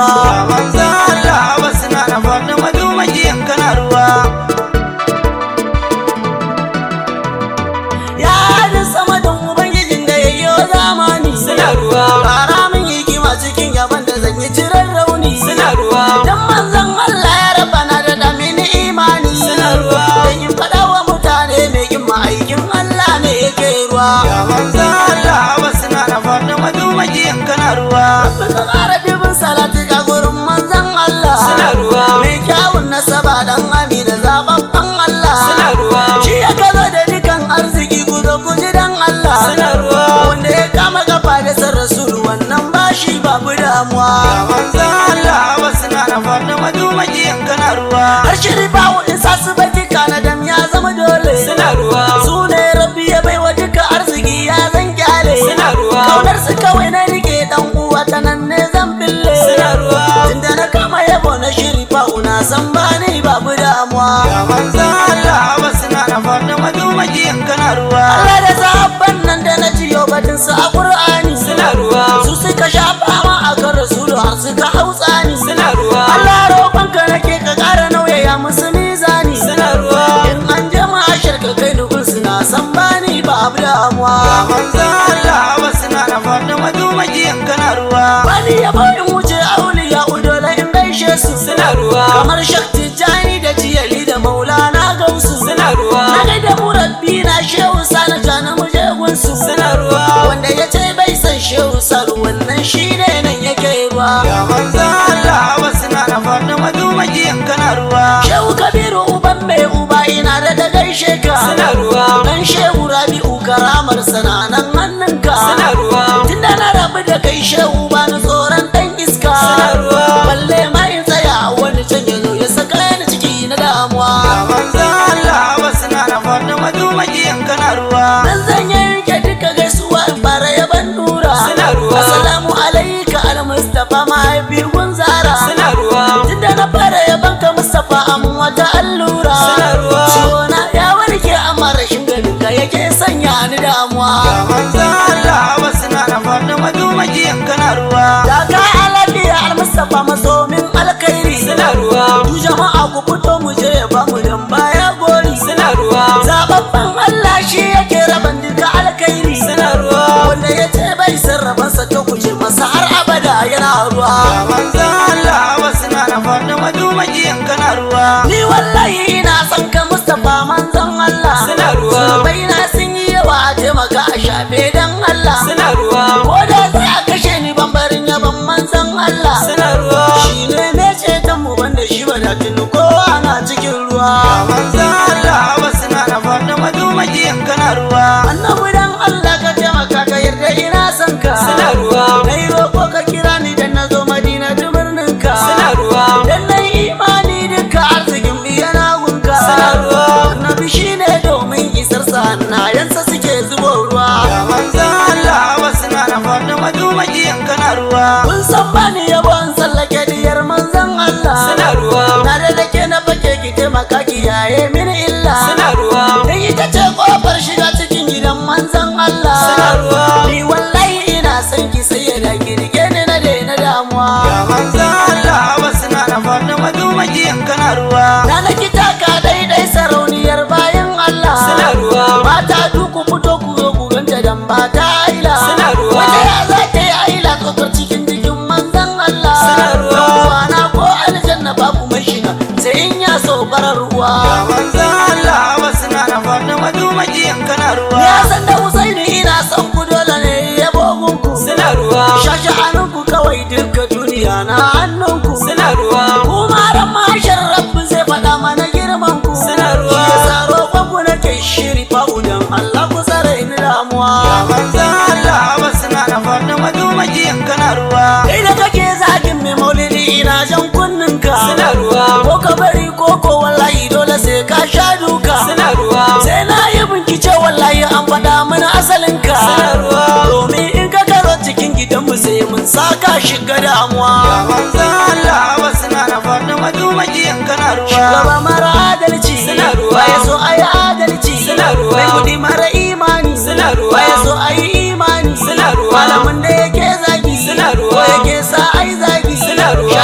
ruwa. manzan Allah wasu na na faɗi madumakiyan kana ruwa. Ya hadin sama don ubangijin da yayyo zamani Suna ruwa. ƙara min hikima cikin yaban da zan yi cirar rauni. Suna ruwa. Dan manzon Allah ya raba na da damini imani. Suna ruwa. Dan in faɗa wa mutane mai yin ma'aikin Allah ne yake ruwa. manzan Allah wasu na na faɗi madumakiyan kana ruwa. Suka ƙara dubin salati ga gurin manzon Allah. Suna ruwa. Mai kyawun nasaba dan amina zababban Allah. Suna ruwa. Shi ya kazo da dukan arziki ku zo ku ji dan Allah. Suna ruwa. Wanda ya kama kafa da san rasulu wannan bashi babu damuwa. manzan Allah wasu na na faɗi madumakiyan kana ruwa. Har shirifawo in sa su baki kana dam ya zama dole. Suna ruwa. Su ne rabbi ya baiwa duka arziki ya zan kyale. Suna ruwa. Kaunar su kawai na rike dan uwa ta nan ne zan bille. Suna ruwa. Tunda na kama yabo na shirifawo na san bani babu damuwa. manzan Allah wasu na na faɗi madumakiyan kana ruwa. Allah da sahabban nan da na ciyo batun su a Qur'ani. Suna ruwa. Su suka sha fama a kan rasulu har suka hautsani. Suna ruwa. Allah roƙonka nake ka ƙara nauyaya musu mizani. Suna ruwa. In an jama'a shirka kai nukul suna san bani babu damuwa. manzan Allah wasu na na faɗi madumakiyan kana ruwa. Bani ya in wuce auliya udola in gaishe su. Suna ruwa. Kamar shakti jani da jiyali da maulana gausu. Suna ruwa. Na gaida murabbi na shehu sana jana muje gunsu. Suna ruwa. Wanda ya ce bai san shehu saru wannan shi ne nan yake ruwa. manzan Allah wasu na na faɗi madumakiyan kana ruwa. Shehu Kabiru uban mai uba ina da gaishe ka. Suna ruwa. Dan shehu Rabi'u karamar sananan hannunka. Suna ruwa. Tunda na rabu da kai shehu ba ni tsoron dan iska. Suna ruwa. Balle ma in tsaya wani can ya zo ya saka ni ciki na damuwa. manzan Allah wasu na na faɗi madumakiyan kana ruwa. Dan zan yanke duka gaisuwa in fara yaban nura. Suna ruwa. Assalamu alaika al-Mustafa mahaifi gunzara. Suna ruwa. Tunda na fara yaban ka Mustafa an wata allura. Suna ruwa. Ciwona ya warke amma rashin ganin ka yake sanya ni damuwa. manzan Allah wasu na na faɗi madumakiyan kana ruwa. Da ka alabiya al-Mustafa masomin alkhairi. Suna ruwa. Du jama'a ku fito mu je ya bamu dan baya gori. Suna ruwa. Zababban Allah shi yake raban duka alkhairi. Suna ruwa. Wanda ya ce bai sarrafa sa to ku ce masa har abada yana ruwa. manzan Allah wasu na na faɗi madumakiyan kana ruwa. Ni wallahi ina son ka Mustafa manzon Allah. Suna ruwa. Zunubai na sun yi yawa a taimaka a shafe dan Allah. Suna ruwa. Ko da za a kashe ni bambarin yaban manzon Allah. Suna ruwa. Shi ne mai ceton mu banda shi ba da tuni ko ana cikin ruwa. manzan Allah wasu na na faɗi madumakiyan kana ruwa. Annabi dan Allah ka taimaka ka yarda ina son ka. Suna ruwa. Na yi roƙo ka kira ni dan na zo Madina birnin ka. Suna ruwa. Dan na yi imani duka arzikin yana gunka. Suna ruwa. Annabi shi ne domin isar sa hannayensa suke zubo ruwa. manzan Allah wasu na na faɗi madumakiyan kana ruwa. Kun san bani yabon tsallake diyar manzon Allah. Suna ruwa. Na da nake na fake ki taimaka ki yaye mini illa. Suna ruwa. Dan ita ce kofar shiga cikin gidan manzon Allah. Suna ruwa. Ni wallahi ina son ki sai ya dake rike ni na daina damuwa. manzan Allah wasu na na faɗi madumakiyan kana ruwa. Na naki taka daidai sarauniyar bayan Allah. Suna ruwa. Mata duku fito ku zo ku ganta dan ba ta aila. Suna ruwa. Wata ya za ta yi aila tsokar cikin jikin manzon Allah. Suna ruwa. Wana ko aljanna babu mai shiga sai in ya so farar ruwa. manzan Allah wasu na na faɗi madumakiyan kana ruwa. Ya san da Husaini ina son ku dole ne ya bogun ku. Suna ruwa. Shashi hannunku kawai duka duniya na hannunku. Suna ruwa. Kuma ran mashar rabbi zai faɗa mana girman ku. Suna ruwa. Shi yasa roƙon ku nake shiri fa'udan Allah ku tsare ni damuwa. manzan Allah wasu na na faɗi madumakiyan kana ruwa. Kai da kake zagin mai maulidi ina jan kunninka. Suna ruwa. Ko ka bari ko wallahi dole sai ka sha duka. Suna ruwa. Sai na yi bincike wallahi an faɗa mana asalinka. Suna ruwa. Domin in ka karo cikin gidanmu sai mun saka shiga damuwa. manzan Allah wasu na na faɗi madumakiyan kana ruwa. Shugaba mara adalci. Suna ruwa. Baya so a yi adalci. Suna ruwa. Mai kudi mara imani. Suna ruwa. Baya so a yi imani. Suna ruwa. Malamin da yake zagi. Suna ruwa. Ko yake sa a yi zagi. Suna ruwa.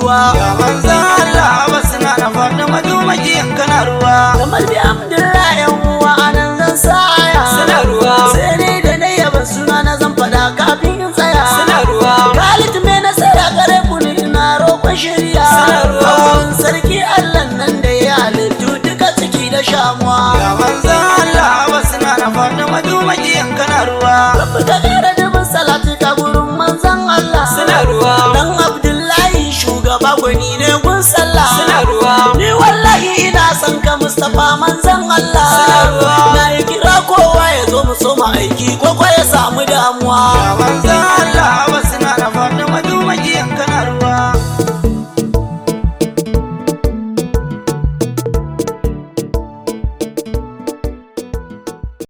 ruwa. Ya manzan Allah wasu na na faɗi madumakiyin kana ruwa. Kamar bi Abdullahi yan uwa anan zan saya. Suna ruwa. Sai dai da na yaban suna na zan faɗa kafin in tsaya. Suna ruwa. Khalid mai nasara gare ku ni ina roƙon shirya. Suna ruwa. Kawun sarki Allah nan da ya halittu duka ciki da shamuwa. Ya manzan Allah wasu na na faɗi madumakiyin kana ruwa. Rabbi ka ƙara dubin salati ka gurin manzan Allah. Suna ruwa. Dan Abdullahi shugaba gwani ne gun sallah. Suna ruwa. Ni wallahi ina son ka Mustapha manzan Allah. Suna ruwa. Na yi kira kowa ya zo mu soma aiki ko ya samu damuwa. Ya